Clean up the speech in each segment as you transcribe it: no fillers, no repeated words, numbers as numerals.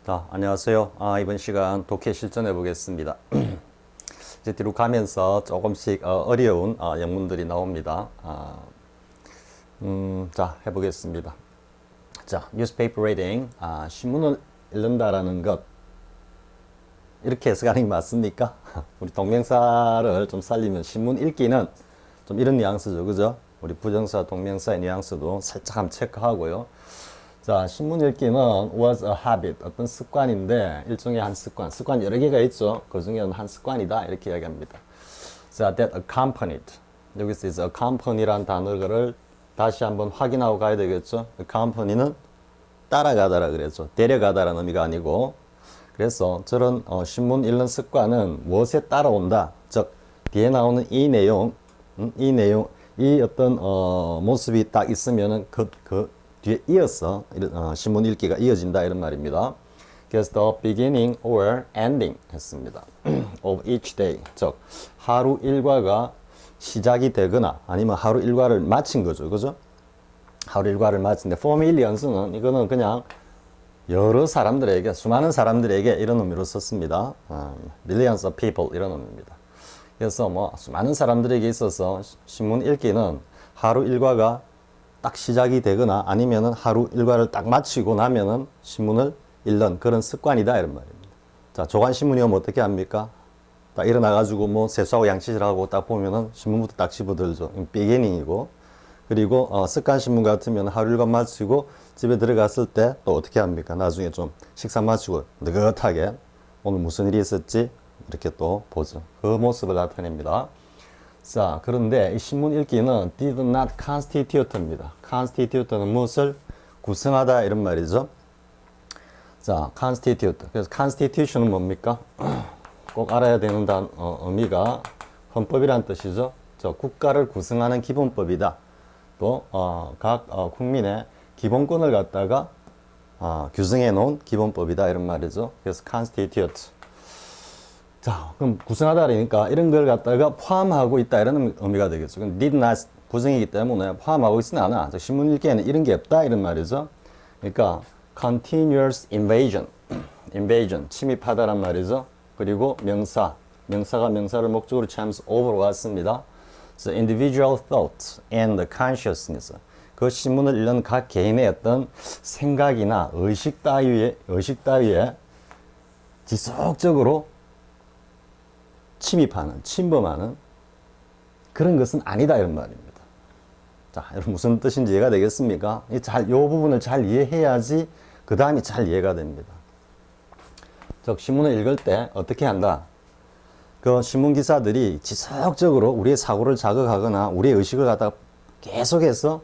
자, 안녕하세요. 이번 시간 독해 실전해 보겠습니다. 이제 뒤로 가면서 조금씩 어려운 영문들이 나옵니다. 자, 해보겠습니다. 자, newspaper reading, 신문을 읽는다라는 것. 이렇게 해석하는 게 맞습니까? 우리 동명사를 좀 살리면 신문 읽기는 좀 이런 뉘앙스죠, 그죠? 우리 부정사, 동명사의 뉘앙스도 살짝 한번 체크하고요. 자, 신문 읽기는 was a habit, 어떤 습관인데 일종의 한 습관 여러 개가 있죠. 그 중에 한 습관이다 이렇게 이야기합니다. 자, that accompanied, 여기서 is accompany라는 단어를 다시 한번 확인하고 가야 되겠죠. accompany는 따라가다라 그랬죠. 데려가다라는 의미가 아니고, 그래서 저런 신문 읽는 습관은 무엇에 따라온다. 즉 뒤에 나오는 이 내용, 이 어떤 모습이 딱 있으면은 그 뒤에 이어서 신문 읽기가 이어진다 이런 말입니다. 그래서 the beginning or ending 했습니다. of each day, 즉 하루 일과가 시작이 되거나 아니면 하루 일과를 마친 거죠, 그죠? 하루 일과를 마친데 for millions는 이거는 그냥 여러 사람들에게, 수많은 사람들에게 이런 의미로 썼습니다. millions of people 이런 의미입니다. 그래서 뭐 수많은 사람들에게 있어서 신문 읽기는 하루 일과가 딱 시작이 되거나 아니면은 하루 일과를 딱 마치고 나면은 신문을 읽는 그런 습관이다 이런 말입니다. 자, 조간신문이 오면 어떻게 합니까? 딱 일어나가지고 뭐 세수하고 양치질하고 딱 보면은 신문부터 딱 집어들죠. 비기닝이고, 그리고 습관신문 같으면 하루 일과 마치고 집에 들어갔을 때 또 어떻게 합니까? 나중에 좀 식사 마치고 느긋하게 오늘 무슨 일이 있었지? 이렇게 또 보죠. 그 모습을 나타냅니다. 자, 그런데 이 신문 읽기는 did not constitute입니다. constitute는 무엇을 구성하다 이런 말이죠. 자, constitute. 그래서 constitution은 뭡니까? 꼭 알아야 되는 의미가 헌법이란 뜻이죠. 저 국가를 구성하는 기본법이다. 또 각 국민의 기본권을 갖다가 규정해 놓은 기본법이다 이런 말이죠. 그래서 constitute. 자, 그럼 구성하다 그러니까 이런 걸 갖다가 포함하고 있다 이런 의미가 되겠죠. 그럼 did not 부정이기 때문에 포함하고 있지는 않아. 신문 읽기에는 이런 게 없다 이런 말이죠. 그러니까 continuous invasion, 침입하다란 말이죠. 그리고 명사가 명사를 목적으로 취하면서 over로 왔습니다. So individual thought and consciousness, 그 신문을 읽는 각 개인의 어떤 생각이나 의식 따위에 지속적으로 침범하는 그런 것은 아니다 이런 말입니다. 자, 여러분 무슨 뜻인지 이해가 되겠습니까? 이 부분을 잘 이해해야지 그 다음이 잘 이해가 됩니다. 즉 신문을 읽을 때 어떻게 한다? 그 신문 기사들이 지속적으로 우리의 사고를 자극하거나 우리의 의식을 갖다가 계속해서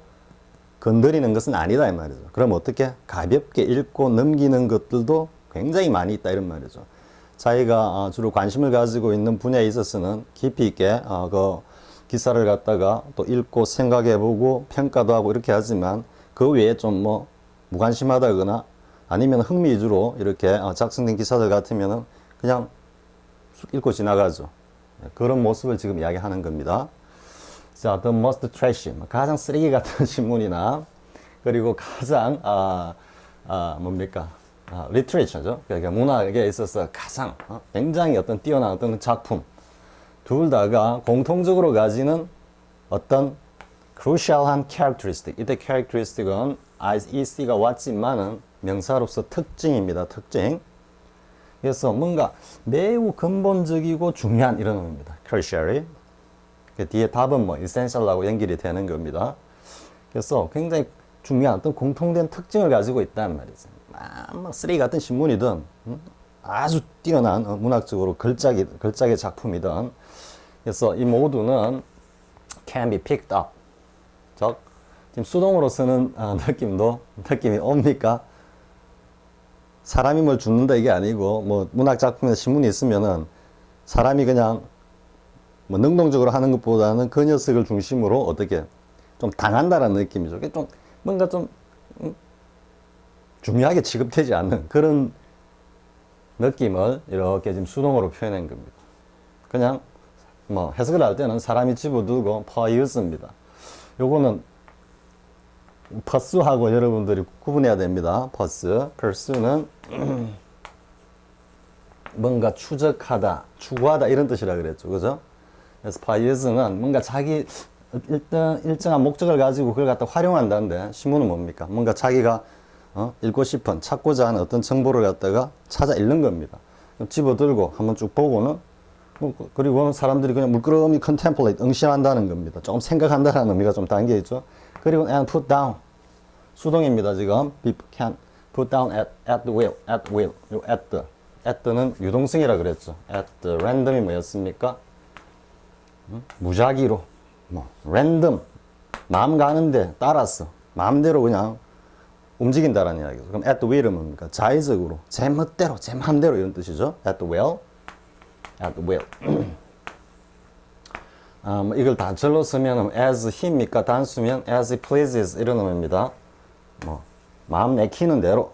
건드리는 것은 아니다 이 말이죠. 그럼 어떻게? 가볍게 읽고 넘기는 것들도 굉장히 많이 있다 이런 말이죠. 자기가 주로 관심을 가지고 있는 분야에 있어서는 깊이 있게 그 기사를 갖다가 또 읽고 생각해보고 평가도 하고 이렇게 하지만 그 외에 좀 뭐 무관심하다거나 아니면 흥미 위주로 이렇게 작성된 기사들 같으면은 그냥 쑥 읽고 지나가죠. 그런 모습을 지금 이야기하는 겁니다. 자, the most trashy, 가장 쓰레기 같은 신문이나 그리고 가장 뭡니까? 리트레이처죠. 그러니까 문학에 있어서 가장 굉장히 어떤 뛰어난 어떤 작품, 둘 다가 공통적으로 가지는 어떤 crucial한 characteristic. 이때 characteristic은 EC가 왔지만은 명사로서 특징입니다. 특징. 그래서 뭔가 매우 근본적이고 중요한 이런 의미입니다. crucially. 그 뒤에 답은 뭐 essential하고 연결이 되는 겁니다. 그래서 굉장히 중요한 어떤 공통된 특징을 가지고 있다는 말이죠. 막 쓰레기 같은 신문이든 아주 뛰어난 문학적으로 걸작의 작품이든, 그래서 이 모두는 can be picked up. 즉 지금 수동으로 쓰는 느낌이 옵니까? 사람이 뭘 죽는다 이게 아니고, 뭐 문학 작품에 신문이 있으면은 사람이 그냥 뭐 능동적으로 하는 것보다는 그 녀석을 중심으로 어떻게 좀 당한다라는 느낌이죠. 좀 뭔가 좀 중요하게 취급되지 않는 그런 느낌을 이렇게 지금 수동으로 표현한 겁니다. 그냥 뭐 해석을 할 때는 사람이 집어두고 퍼유스입니다. 요거는 퍼스하고 여러분들이 구분해야 됩니다. 퍼스, 퍼스는 뭔가 추적하다, 추구하다 이런 뜻이라 그랬죠. 그죠? 그래서 파이즈는 뭔가 자기 일단 일정한 목적을 가지고 그걸 갖다 활용한다는데 신문은 뭡니까? 뭔가 자기가 읽고 싶은 찾고자 하는 어떤 정보를 갖다가 찾아 읽는 겁니다. 집어들고 한번 쭉 보고는 그리고 사람들이 그냥 물끄러미 contemplate 응시한다는 겁니다. 조금 생각한다는 의미가 좀 담겨 있죠. 그리고 and put down 수동입니다. 지금 people can put down at the will, at will. 요 at는 유동성이라 그랬죠. at the random이 뭐였습니까? 무작위로 뭐 random 마음 가는데 따라서 마음대로 그냥 움직인다라는 이야기죠. 그럼 at the will은 뭡니까? 자의적으로 제 멋대로 제 마음대로 이런 뜻이죠. at the will, at the will. 뭐 이걸 다 절로 쓰면 as he입니까? 단수면 as he pleases 이런 의미입니다. 뭐 마음 내키는 대로.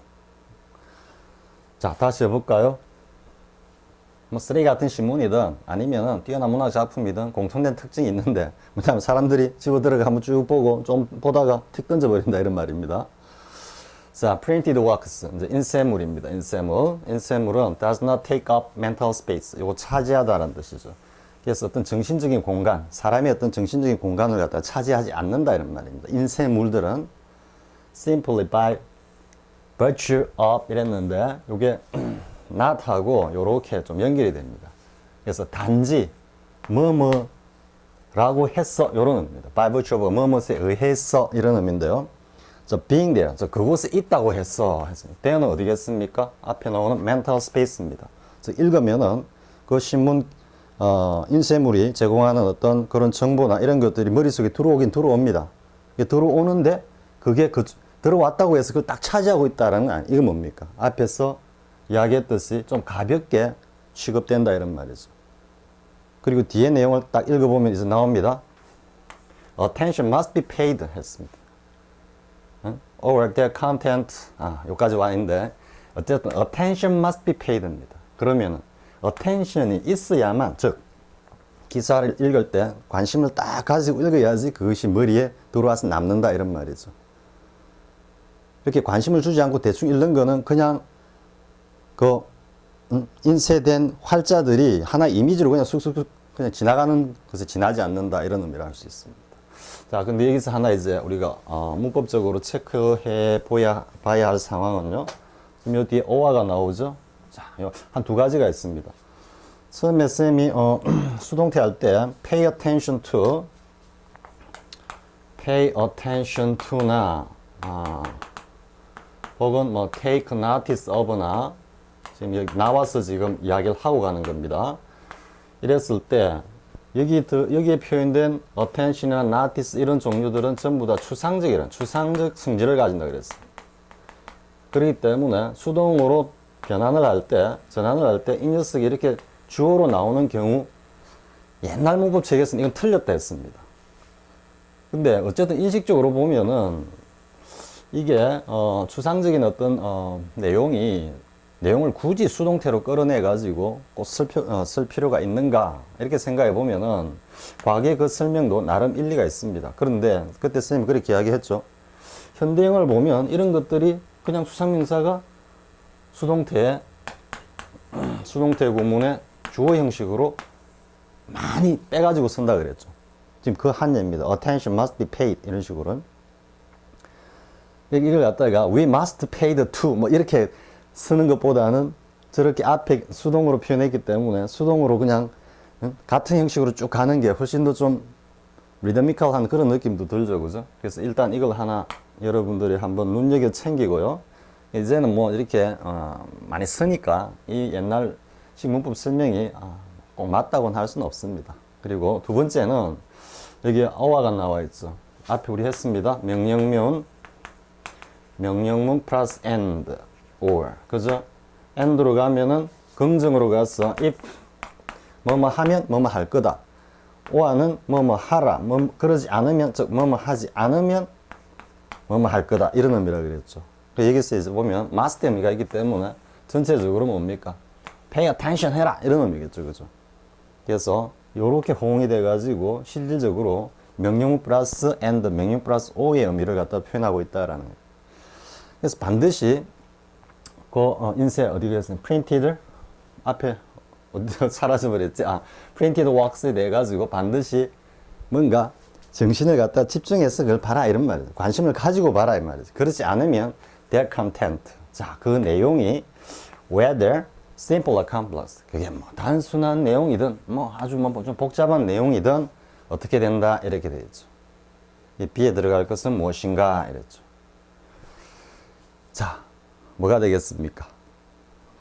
자, 다시 해볼까요? 뭐 쓰레기 같은 신문이든 아니면 뛰어난 문학 작품이든 공통된 특징이 있는데 뭐냐면 사람들이 집어들어가 한번 쭉 보고 좀 보다가 틱 던져버린다 이런 말입니다. 자, printed works 이제 인쇄물입니다. 인쇄물은 does not take up mental space. 이거 차지하다라는 뜻이죠. 그래서 어떤 정신적인 공간, 사람의 어떤 정신적인 공간을 갖다 차지하지 않는다 이런 말입니다. 인쇄물들은 simply by virtue of 이랬는데 이게 not하고 요렇게 좀 연결이 됩니다. 그래서 단지 뭐뭐라고 했어 요런 의미입니다. by virtue of 뭐뭐에 의해서 이런 의미인데요. 저 being there, 저 그곳에 있다고 했어. there는 어디겠습니까? 앞에 나오는 mental space입니다. 저 읽으면은 그 신문 인쇄물이 제공하는 어떤 그런 정보나 이런 것들이 머릿속에 들어오긴 들어옵니다. 들어오는데 그게 들어왔다고 해서 그걸 딱 차지하고 있다라는 거 아니에요. 이거 뭡니까? 앞에서 이야기했듯이 좀 가볍게 취급된다 이런 말이죠. 그리고 뒤에 내용을 딱 읽어보면 이제 나옵니다. Attention must be paid 했습니다. Or their content 여기까지 와 있는데 어쨌든 attention must be paid입니다. 그러면은 attention이 있어야만 즉 기사를 읽을 때 관심을 딱 가지고 읽어야지 그것이 머리에 들어와서 남는다 이런 말이죠. 이렇게 관심을 주지 않고 대충 읽는 거는 그냥 그 인쇄된 활자들이 하나 이미지로 그냥 쑥쑥 그냥 지나가는 것에 지나지 않는다 이런 의미를 할 수 있습니다. 자, 근데 여기서 하나 이제 우리가 문법적으로 체크해 봐야 할 상황은요. 지금 요 뒤에 어화가 나오죠. 자, 한 두 가지가 있습니다. 처음에 쌤이 수동태 할 때 pay attention to나 혹은 뭐 take notice of나 지금 여기 나와서 지금 이야기를 하고 가는 겁니다. 이랬을 때 여기에 표현된 attention이나 notice 이런 종류들은 전부 다 추상적 성질을 가진다 그랬어요. 그렇기 때문에 수동으로 전환을 할 때 이 녀석이 이렇게 주어로 나오는 경우 옛날 문법 책에서는 이건 틀렸다 했습니다. 근데 어쨌든 인식적으로 보면은 이게 추상적인 어떤 내용을 굳이 수동태로 끌어내 가지고 꼭 쓸 필요가 있는가 이렇게 생각해 보면은 과거의 그 설명도 나름 일리가 있습니다. 그런데 그때 선생님이 그렇게 이야기했죠. 현대형을 보면 이런 것들이 그냥 수상명사가 수동태 구문의 주어 형식으로 많이 빼가지고 쓴다 그랬죠. 지금 그 한 예입니다. Attention must be paid 이런 식으로. 이걸 갖다가 we must pay the to 뭐 이렇게 쓰는 것보다는 저렇게 앞에 수동으로 표현했기 때문에 수동으로 그냥 같은 형식으로 쭉 가는 게 훨씬 더 좀 리드미컬한 그런 느낌도 들죠, 그죠? 그래서 일단 이걸 하나 여러분들이 한번 눈여겨 챙기고요. 이제는 뭐 이렇게 많이 쓰니까 이 옛날식 문법 설명이 꼭 맞다고는 할 수는 없습니다. 그리고 두 번째는 여기 어화가 나와 있죠. 앞에 우리 했습니다. 명령문 플러스 and or 그죠? and로 가면은 긍정으로 가서 if 뭐뭐 하면 뭐뭐 할 거다. or는 뭐뭐 하라. 그러지 않으면 즉 뭐뭐 하지 않으면 뭐뭐 할 거다. 이런 의미라 그랬죠. 여기서 이제 보면 must 의미가 있기 때문에 전체적으로 뭡니까? pay attention 해라. 이런 의미겠죠. 그죠? 그래서 요렇게 호응이 돼 가지고 실질적으로 명령 플러스 and 명령 플러스 or의 의미를 갖다 표현하고 있다라는 거예요. 그래서 반드시 그 인쇄 어디 그랬어요? printed 앞에 어디서 사라져버렸지? printed works에 대해 가지고 반드시 뭔가 정신을 갖다 집중해서 그걸 봐라 이런 말이죠. 관심을 가지고 봐라 이 말이죠. 그렇지 않으면 their content. 자, 그 내용이 whether simple or complex. 그게 뭐 단순한 내용이든 뭐 아주 뭐 좀 복잡한 내용이든 어떻게 된다 이렇게 되죠. 이 B에 들어갈 것은 무엇인가 이랬죠. 자, 뭐가 되겠습니까?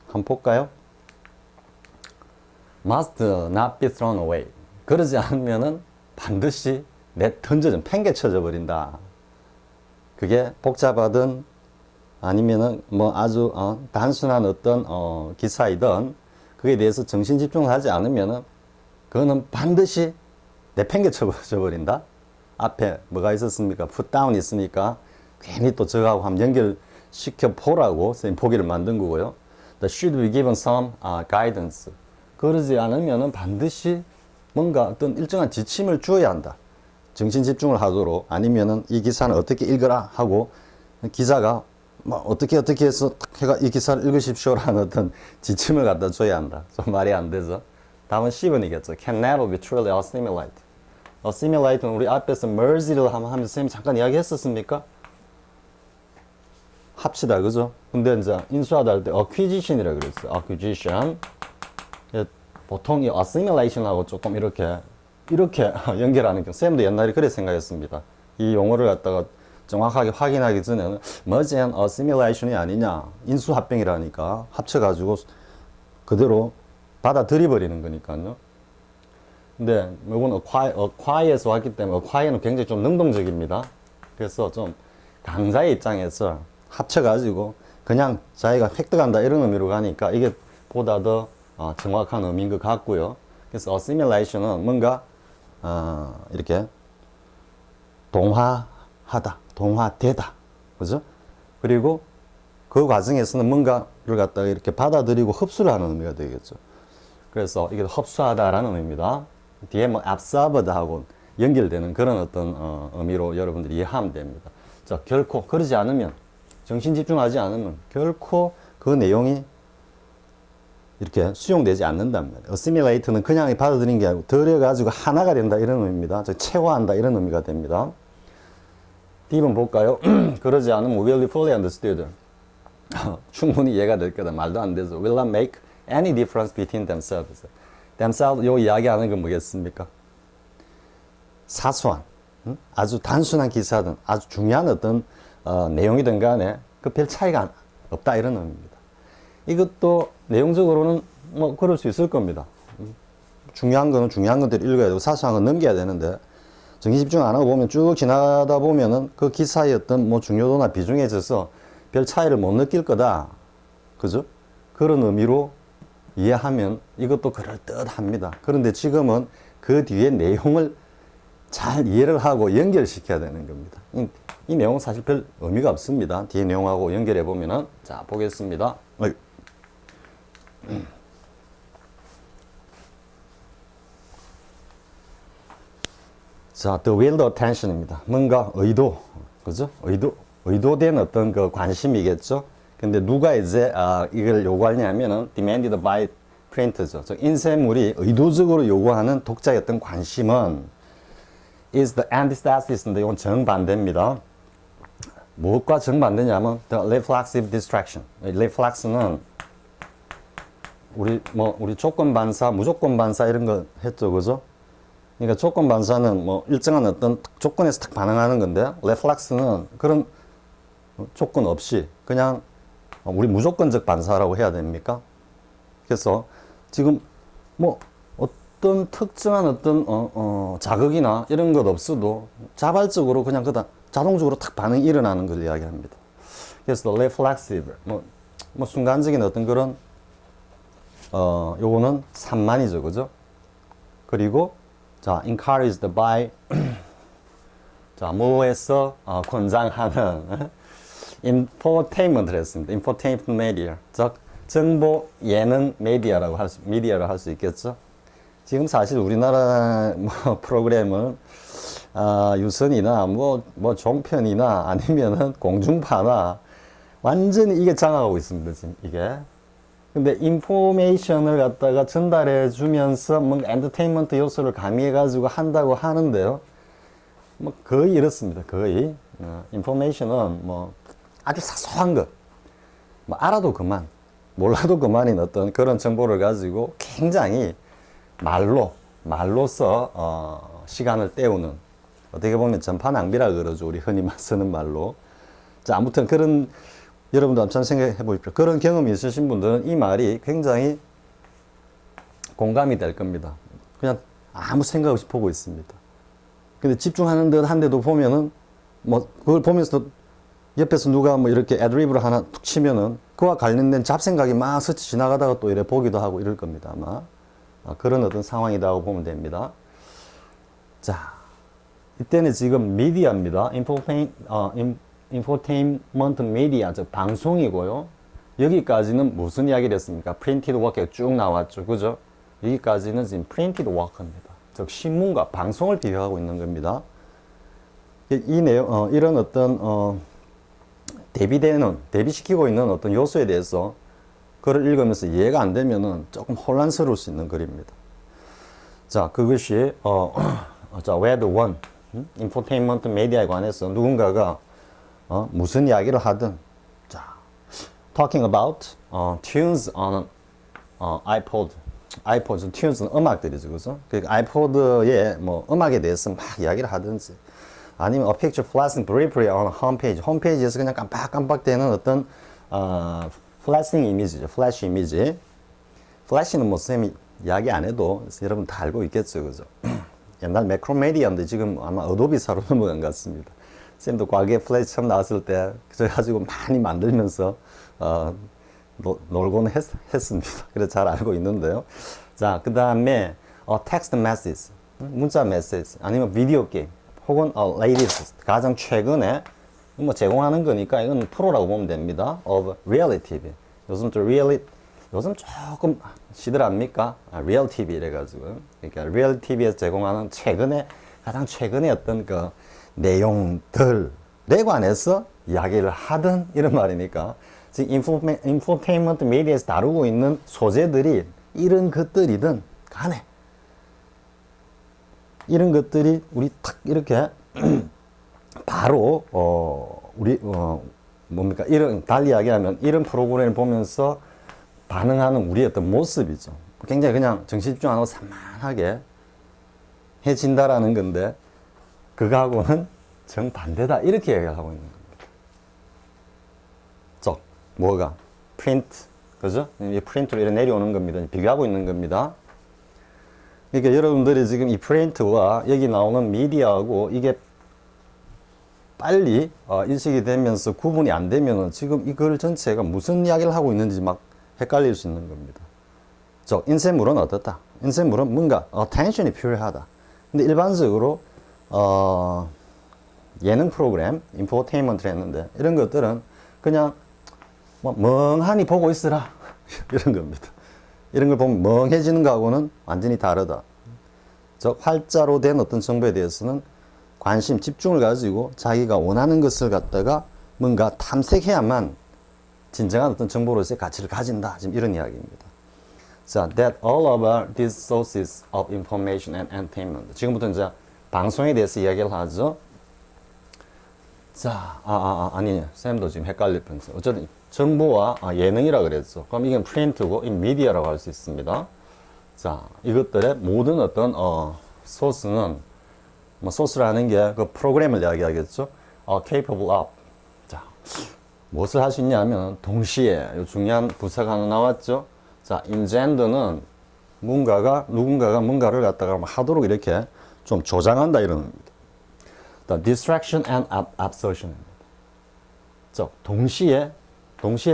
한번 볼까요? must not be thrown away. 그러지 않으면은 반드시 팽개쳐져 버린다. 그게 복잡하든 아니면은 뭐 아주 단순한 어떤 기사이든 그에 대해서 정신 집중을 하지 않으면은 그거는 반드시 내팽개쳐 버린다. 앞에 뭐가 있었습니까? put down 있으니까 괜히 또 저하고 한번 연결시켜 보라고 선생님 보기를 만든 거고요. The should be given some guidance. 그러지 않으면은 반드시 뭔가 어떤 일정한 지침을 주어야 한다. 정신 집중을 하도록. 아니면은 이 기사는 어떻게 읽으라 하고 기자가 뭐 어떻게 해서 해가 이 기사를 읽으십시오라는 어떤 지침을 갖다 줘야 한다. 좀 말이 안 되죠. 다음은 10번이겠죠. Can never be truly assimilate. assimilate는 우리 앞에서 merge를 하면서 선생님이 잠깐 이야기했었습니까? 합치다, 그죠? 근데 이제 인수하다 할 때 acquisition이라고 그랬어요. acquisition. 보통 이 assimilation하고 조금 이렇게 연결하는 경우, 쌤도 옛날에 그래 생각했습니다. 이 용어를 갖다가 정확하게 확인하기 전에는 merge and assimilation이 아니냐, 인수합병이라니까 합쳐가지고 그대로 받아들여 버리는 거니까요. 근데 이건 acquire에서 왔기 때문에 acquire는 굉장히 좀 능동적입니다. 그래서 좀 강자의 입장에서 합쳐가지고 그냥 자기가 획득한다 이런 의미로 가니까 이게 보다 더 정확한 의미인 것 같고요. 그래서 assimilation은 뭔가 이렇게 동화하다, 동화되다, 그죠? 그리고 그 과정에서는 뭔가를 갖다가 이렇게 받아들이고 흡수를 하는 의미가 되겠죠. 그래서 이게 흡수하다라는 의미입니다. 뒤에 뭐 absorbed하고 연결되는 그런 어떤 의미로 여러분들이 이해하면 됩니다. 자, 결코 그러지 않으면, 정신 집중하지 않으면 결코 그 내용이 이렇게 수용되지 않는단 말이에요. assimilate는 그냥 받아들이는 게 아니고 들여가지고 하나가 된다 이런 의미입니다. 즉 체화한다 이런 의미가 됩니다. D번 볼까요? 그러지 않으면 will be fully understood. 충분히 이해가 될 거다. 말도 안 되죠. will not make any difference between themselves. themselves 요 이야기하는 건 뭐겠습니까? 사소한, 아주 단순한 기사든 아주 중요한 어떤 내용이든 간에 그 별 차이가 없다 이런 의미입니다. 이것도 내용적으로는 뭐 그럴 수 있을 겁니다. 중요한 거는 중요한 것들을 읽어야 되고 사소한 건 넘겨야 되는데 정신 집중 안 하고 보면 쭉 지나다 보면은 그 기사의 어떤 뭐 중요도나 비중에 있어서 별 차이를 못 느낄 거다. 그죠? 그런 의미로 이해하면 이것도 그럴듯합니다. 그런데 지금은 그 뒤에 내용을 잘 이해를 하고 연결시켜야 되는 겁니다. 이 내용은 사실 별 의미가 없습니다. 뒤에 내용하고 연결해 보면은 자 보겠습니다. 자, the will attention입니다. 뭔가 의도, 그죠? 의도된 어떤 그 관심이겠죠? 근데 누가 이제 이걸 요구하냐면은 demanded by printer죠. 즉 인쇄물이 의도적으로 요구하는 독자의 어떤 관심은 is the antithesis인데 이건 정반대입니다. 무엇과 정반대냐면 the reflexive distraction. reflex는 우리 조건 반사, 무조건 반사 이런 거 했죠, 그죠? 그러니까 조건 반사는 뭐 일정한 어떤 조건에서 딱 반응하는 건데, reflex는 그런 조건 없이 그냥 우리 무조건적 반사라고 해야 됩니까? 그래서 지금 뭐 어떤 특정한 어떤 자극이나 이런 것 없어도 자발적으로 그냥 그다 자동적으로 딱 반응이 일어나는 걸 이야기합니다. 그래서 reflexive 뭐 순간적인 어떤 그런 요거는 산만이죠, 그죠? 그리고 자 encouraged by 자 뭐에서 권장하는 infotainment를 했습니다. infotainment media 즉 정보 예능 미디어라고 할 수 있겠죠. 지금 사실 우리나라 뭐 프로그램은 유선이나 뭐 종편이나 아니면은 공중파나 완전히 이게 장악하고 있습니다. 지금 이게 근데 인포메이션을 갖다가 전달해 주면서 뭔가 엔터테인먼트 요소를 가미해 가지고 한다고 하는데요. 뭐 거의 이렇습니다. 거의. 인포메이션은 뭐 아주 사소한 것. 뭐 알아도 그만, 몰라도 그만인 어떤 그런 정보를 가지고 굉장히 말로써 시간을 때우는, 어떻게 보면 전파 낭비라 그러죠. 우리 흔히 쓰는 말로. 자, 아무튼 그런, 여러분도 한번 생각해 보십시오. 그런 경험이 있으신 분들은 이 말이 굉장히 공감이 될 겁니다. 그냥 아무 생각 없이 보고 있습니다. 근데 집중하는 듯 한데도 보면은, 뭐, 그걸 보면서 옆에서 누가 뭐 이렇게 애드리브를 하나 툭 치면은 그와 관련된 잡생각이 막 스쳐 지나가다가 또 이래 보기도 하고 이럴 겁니다, 아마. 그런 어떤 상황이라고 보면 됩니다. 자, 이때는 지금 미디어입니다. 인포테인먼트 미디어, 즉 방송이고요. 여기까지는 무슨 이야기를 했습니까? 프린티드 워크가 쭉 나왔죠. 그죠? 여기까지는 지금 프린티드 워크입니다. 즉 신문과 방송을 비교하고 있는 겁니다. 이 내용, 이런 어떤 대비시키고 있는 어떤 요소에 대해서 글을 읽으면서 이해가 안 되면은 조금 혼란스러울 수 있는 글입니다. 자, 그것이 자, where one 인포테인먼트 메디어에 관해서 누군가가 무슨 이야기를 하든, 자, talking about tunes on iPod, tunes는 음악들이죠, 그죠? 그러니까 아이포드의 뭐 음악에 대해서 막 이야기를 하든지, 아니면 a picture flashing briefly on 홈페이지, 홈페이지에서 그냥 깜빡깜빡되는 어떤 flashing 이미지죠, 플래시 이미지. 플래시는 뭐 쌤이 이야기 안 해도 여러분 다 알고 있겠죠, 그죠? 옛날 매크로메디아인데 지금 아마 어도비사로 넘어간 것 같습니다. 쌤도 과거에 플래시 처음 나왔을 때 그래가지고 많이 만들면서 놀고는 했습니다. 그래서 잘 알고 있는데요. 자, 그 다음에 텍스트 메시지, 문자 메시지, 아니면 비디오 게임, 혹은 레이디스, 가장 최근에 뭐 제공하는 거니까 이건 프로라고 보면 됩니다. of reality TV. 요즘 조금 시들합니까? real TV 이래가지고. 그러니까 real TV에서 제공하는 가장 최근의 어떤 그 내용들에 관해서 이야기를 하든 이런 말이니까, 지금 인포테인먼트 미디어에서 다루고 있는 소재들이 이런 것들이든 간에, 이런 것들이 우리 탁 이렇게 바로 우리 뭡니까, 이런 달리 이야기하면 이런 프로그램을 보면서 반응하는 우리의 어떤 모습이죠. 굉장히 그냥 정신 집중 안 하고 산만하게 해진다라는 건데, 그거하고는 정반대다 이렇게 얘기를 하고 있는 겁니다. 뭐가? 프린트, 그죠? 이 프린트로 이렇게 내려오는 겁니다. 비교하고 있는 겁니다. 그러니까 여러분들이 지금 이 프린트와 여기 나오는 미디어하고 이게 빨리 인식이 되면서 구분이 안 되면은 지금 이 글 전체가 무슨 이야기를 하고 있는지 막 헷갈릴 수 있는 겁니다. 인쇄물은 어떻다? 인쇄물은 뭔가 텐션이 필요하다. 근데 일반적으로 예능 프로그램, 인포테인먼트를 했는데 이런 것들은 그냥 뭐 멍하니 보고 있으라 이런 겁니다. 이런 걸 보면 멍해지는 거하고는 완전히 다르다. 활자로 된 어떤 정보에 대해서는 관심, 집중을 가지고 자기가 원하는 것을 갖다가 뭔가 탐색해야만 진정한 어떤 정보로서의 가치를 가진다. 지금 이런 이야기입니다. 자, that all of these sources of information and entertainment. 지금부터 이제 방송에 대해서 이야기를 하죠. 자, 아니, 쌤도 지금 헷갈릴 뻔했어요. 어쨌든 정보와 예능이라 그랬죠. 그럼 이건 프린트고 이 미디어라고 할 수 있습니다. 자, 이것들의 모든 어떤 소스는, 뭐 소스라는 게 그 프로그램을 이야기하겠죠. capable of. 자, 무엇을 할 수 있냐면 동시에 요 중요한 부사가 하나 나왔죠. 자, engender는 누군가가 뭔가를 갖다가 하도록 이렇게 좀 조장한다 이런 겁니다. The distraction and absorption입니다. 자, 동시에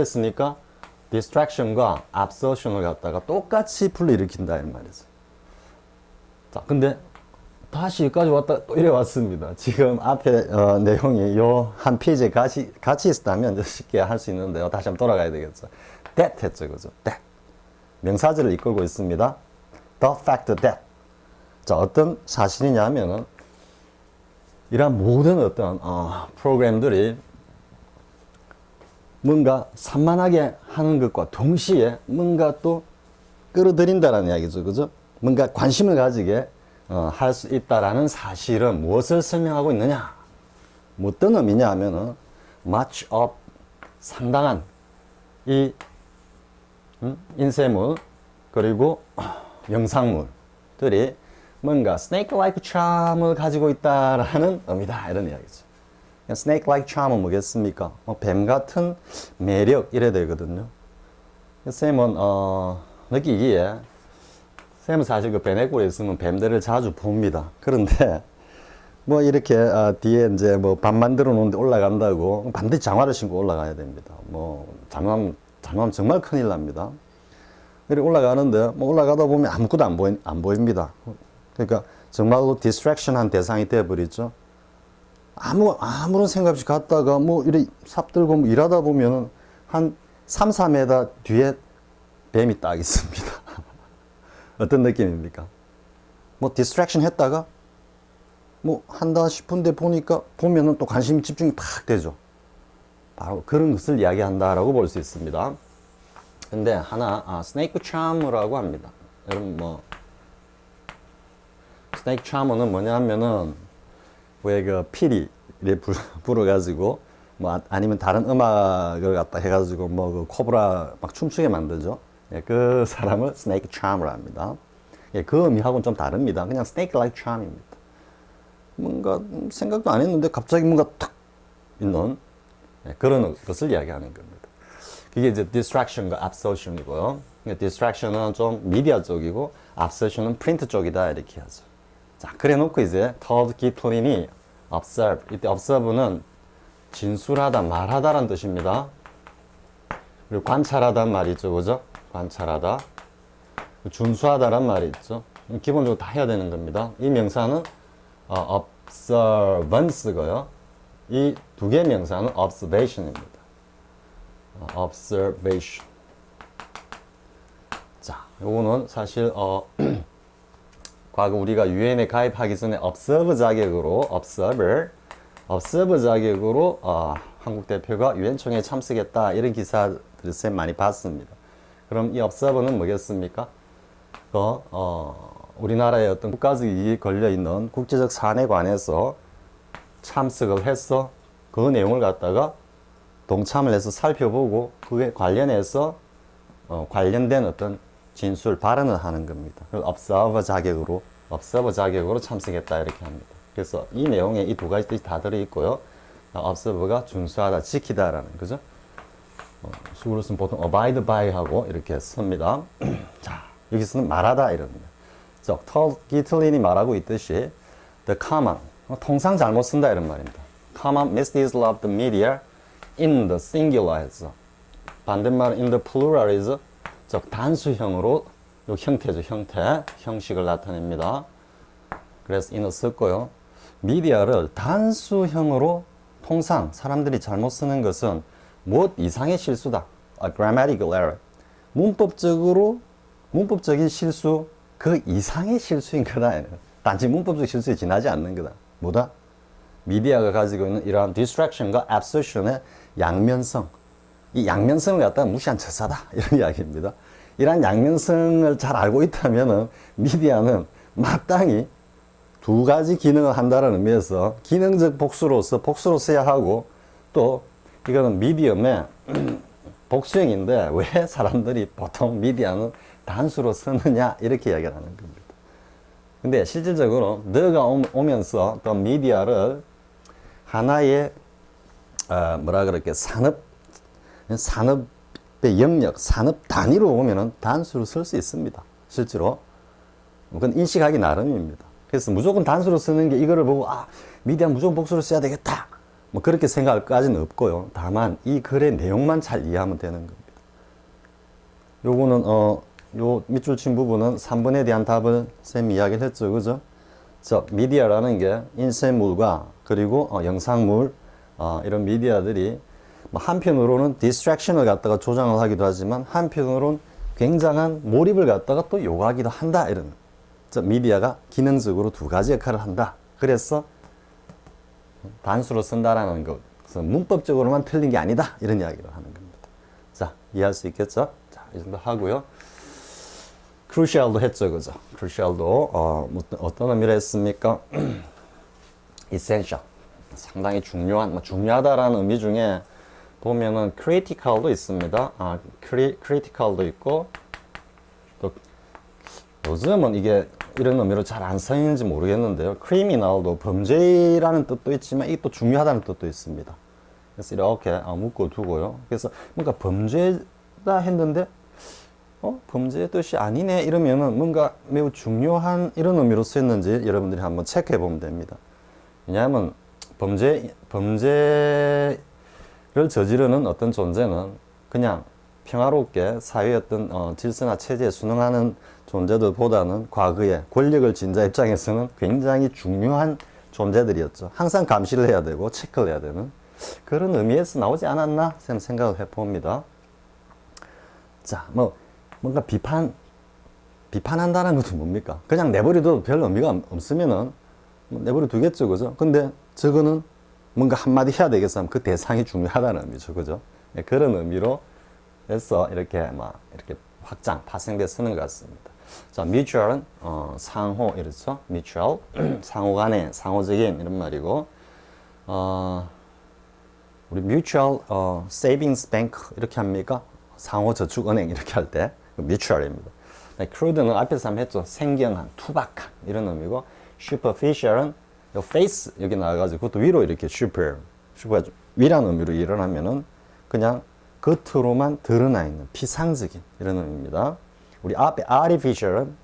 쓰니까 distraction과 absorption을 갖다가 똑같이 불러일으킨다 이 말이죠. 자, 근데 다시 여기까지 왔다 또 이래 왔습니다. 지금 앞에 내용이 요 한 페이지에 같이 있었다면 쉽게 할 수 있는데요. 다시 한번 돌아가야 되겠죠. That 했죠, 그죠? That. 명사절을 이끌고 있습니다. The fact that. 자, 어떤 사실이냐면은 이러한 모든 어떤 프로그램들이 뭔가 산만하게 하는 것과 동시에 뭔가 또 끌어들인다라는 이야기죠. 그죠? 뭔가 관심을 가지게 할 수 있다라는 사실은 무엇을 설명하고 있느냐? 뭐 어떤 의미냐 하면은 much of 상당한 이 인쇄물 그리고 영상물들이 뭔가 snake-like charm을 가지고 있다라는 의미다 이런 이야기죠. snake-like charm은 뭐겠습니까? 뱀 같은 매력 이래 되거든요. 쌤은 느끼기에 쌤은 사실 그 베네골에 있으면 뱀들을 자주 봅니다. 그런데 뭐 이렇게 뒤에 이제 뭐 밥 만들어 놓은데 올라간다고 반드시 장화를 신고 올라가야 됩니다. 뭐 잘못하면 정말 큰일 납니다. 이렇게 올라가는데 뭐 올라가다 보면 아무것도 안 보입니다. 그러니까 정말로 디스트랙션한 대상이 되어버리죠. 아무런 생각 없이 갔다가 뭐 이렇게 삽들고 뭐 일하다 보면은 한 3, 4m 뒤에 뱀이 딱 있습니다. 어떤 느낌입니까? 뭐 디스트랙션 했다가 뭐 한다 싶은데 보면은 또 관심 집중이 팍 되죠. 바로 그런 것을 이야기한다라고 볼 수 있습니다. 근데 하나 스네이크 차머라고 합니다. 여러분 뭐 스네이크 차머는 뭐냐면은 왜 그 피리 불어가지고 뭐 아니면 다른 음악을 갖다 해가지고 뭐 그 코브라 막 춤추게 만들죠. 예, 그 사람을 스네이크 차머라 합니다. 예, 그 의미하고는 좀 다릅니다. 그냥 스네이크 like charm입니다. 뭔가 생각도 안 했는데 갑자기 뭔가 탁 있는 그런 것을 이야기하는 겁니다. 그게 이제 distraction과 absorption이고요. distraction은 좀 미디어 쪽이고 absorption은 프린트 쪽이다 이렇게 하죠. 자, 그래 놓고 이제 터드 기틀린이 observe, 이때 observe는 진술하다, 말하다라는 뜻입니다. 그리고 관찰하다는 말이 있죠, 그죠? 관찰하다. 준수하다란 말이 있죠. 기본적으로 다 해야 되는 겁니다. 이 명사는 observance고요. 이 두 개의 명사는 observation입니다. observation. 자, 요거는 사실 과거 우리가 유엔에 가입하기 전에 observer 자격으로 한국 대표가 유엔 총회에 참석했다 이런 기사들을 쌤 많이 봤습니다. 그럼 이 observer는 뭐겠습니까? 우리나라의 어떤 국가적 이익이 걸려 있는 국제적 사안에 관해서 참석을 해서 그 내용을 갖다가 동참을 해서 살펴보고 그에 관련해서 관련된 어떤 진술 발언을 하는 겁니다. 그래서 observer 자격으로 참석했다 이렇게 합니다. 그래서 이 내용에 이 두 가지 뜻이 다 들어 있고요. observer가 준수하다, 지키다라는 거죠. 수구로 쓰면 보통 abide by 하고 이렇게 씁니다. 자, 여기서는 말하다 이럽니다. 터드 기틀린이 말하고 있듯이 the common, 통상 잘못 쓴다 이런 말입니다. common misdeeds of the media in the singular 해서 반대말은 in the plural is 즉 단수형으로 요 형태죠. 형식을 나타냅니다. 그래서 in을 썼고요. 미디어를 단수형으로 통상 사람들이 잘못 쓰는 것은 무엇 이상의 실수다. A grammatical error. 문법적인 실수 그 이상의 실수인 거다. 단지 문법적 실수에 지나지 않는 거다. 뭐다? 미디어가 가지고 있는 이러한 distraction과 absorption의 양면성. 이 양면성을 갖다가 무시한 처사다. 이런 이야기입니다. 이러한 양면성을 잘 알고 있다면 미디어는 마땅히 두 가지 기능을 한다는 의미에서 기능적 복수로 써야 하고 또 이거는 미디엄의 복수형인데 왜 사람들이 보통 미디어는 단수로 쓰느냐 이렇게 이야기를 하는 겁니다. 근데 실질적으로 the가 오면서 또 미디어를 하나의 뭐라 그럴게 산업의 영역, 산업 단위로 보면은 단수로 쓸 수 있습니다. 실제로 그건 인식하기 나름입니다. 그래서 무조건 단수로 쓰는 게 이거를 보고 미디어 무조건 복수로 써야 되겠다. 뭐 그렇게 생각까지는 없고요. 다만 이 글의 내용만 잘 이해하면 되는 겁니다. 요거는 요 밑줄 친 부분은 3번에 대한 답을 쌤이 이야기를 했죠. 그죠? 미디어라는 게 인쇄물과 그리고 영상물 이런 미디어들이 한편으로는 디스트랙션을 갖다가 조장을 하기도 하지만 한편으로는 굉장한 몰입을 갖다가 또 요구하기도 한다. 이런 미디어가 기능적으로 두 가지 역할을 한다. 그래서 단수로 쓴다라는 것은 문법적으로만 틀린 게 아니다. 이런 이야기를 하는 거예요. 자, 이해할 수 있겠죠? 자, 이 정도 하고요. crucial도 했죠, 그죠? crucial도 어떤 의미를 했습니까? essential, 상당히 중요한, 중요하다라는 의미 중에 보면은 critical도 있습니다. critical도 있고, 또 요즘은 이게 이런 의미로 잘 안 쓰이는지 모르겠는데요. criminal도 범죄라는 뜻도 있지만 이게 또 중요하다는 뜻도 있습니다. 그래서 이렇게 묶어 두고요. 그래서 뭔가 범죄다 했는데 범죄의 뜻이 아니네 이러면은 뭔가 매우 중요한 이런 의미로 쓰였는지 여러분들이 한번 체크해 보면 됩니다. 왜냐하면 범죄를 저지르는 어떤 존재는 그냥 평화롭게 사회의 어떤 질서나 체제에 순응하는 존재들보다는 과거에 권력을 쥔 자 입장에서는 굉장히 중요한 존재들이었죠. 항상 감시를 해야 되고 체크를 해야 되는 그런 의미에서 나오지 않았나 생각을 해봅니다. 자, 뭔가 비판한다는 것도 뭡니까? 그냥 내버려둬도 별 의미가 없으면은 내버려 두겠죠, 그죠? 근데 저거는 뭔가 한마디 해야 되겠으면 그 대상이 중요하다는 의미죠, 그죠? 네, 그런 의미로 해서 이렇게 파생돼 쓰는 것 같습니다. 자, mutual은 상호 이렇죠? mutual 상호 간의 상호적인 이런 말이고 우리 mutual savings bank 이렇게 합니까? 상호 저축 은행 이렇게 할 때 mutual입니다. crude는 앞에서 한번 했죠. 생경한, 투박한 이런 의미고 superficial은 face 여기 나와가지고 그것도 위로 이렇게 super가 위라는 의미로 일어나면은 그냥 겉으로만 드러나 있는 피상적인 이런 의미입니다. 우리 앞에 artificial은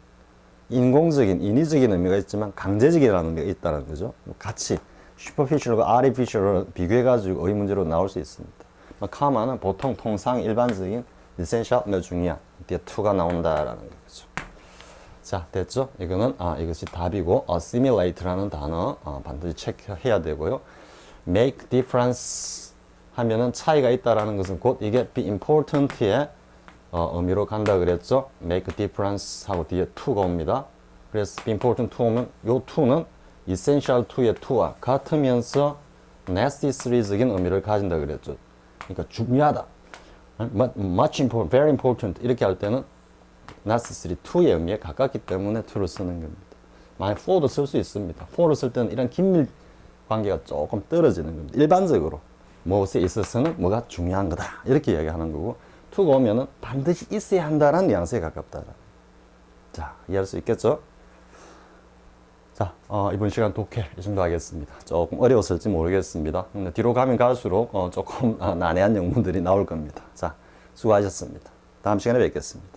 인공적인, 인위적인 의미가 있지만 강제적이라는 게 있다는 거죠. 같이 superficial과 artificial을 비교해가지고 의문제로 나올 수 있습니다. comma는 보통 통상 일반적인 essential, 중요한 뒤에 to가 나온다라는 거죠. 자, 됐죠? 이거는 이것이 답이고 assimilate라는 단어 반드시 체크해야 되고요. make difference 하면은 차이가 있다라는 것은 곧 이게 be important의 의미로 간다 그랬죠? make difference 하고 뒤에 to가 옵니다. 그래서 be important to 오면 요 to는 essential to의 to와 같으면서 necessary적인 의미를 가진다 그랬죠. 그러니까 중요하다. much important, very important 이렇게 할 때는 necessary to의 의미에 가깝기 때문에 to를 쓰는 겁니다. 만약 for도 쓸 수 있습니다. for를 쓸 때는 이런 긴밀 관계가 조금 떨어지는 겁니다. 일반적으로 무엇에 있어서는 뭐가 중요한 거다 이렇게 이야기하는 거고 to가 오면은 반드시 있어야 한다라는 뉘앙스에 가깝다. 자, 이해할 수 있겠죠? 자, 이번 시간 독해 이 정도 하겠습니다. 조금 어려웠을지 모르겠습니다. 근데 뒤로 가면 갈수록 조금 난해한 영문들이 나올 겁니다. 자, 수고하셨습니다. 다음 시간에 뵙겠습니다.